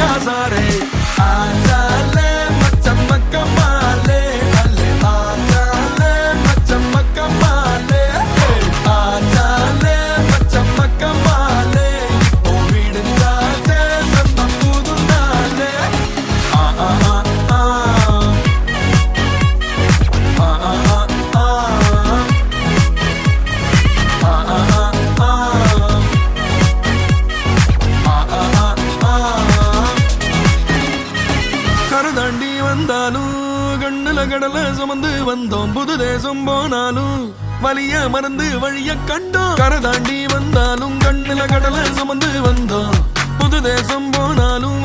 बाजारे आजाले मचमक माले अले आजाले मचमक माले आजाले मचमक माले ओ विडुंदाले सम्म पुदुनाले आ आ आ आ आ आ आ கரதாண்டி வந்தாலும் கண்ணுல கடல சுமந்து வந்தோம் புது தேசம் போனாலும் வலிய மறந்து வழிய கண்டோம் கரதாண்டி வந்தாலும் கண்ணுல கடல சுமந்து வந்தோம் புது தேசம் போனாலும்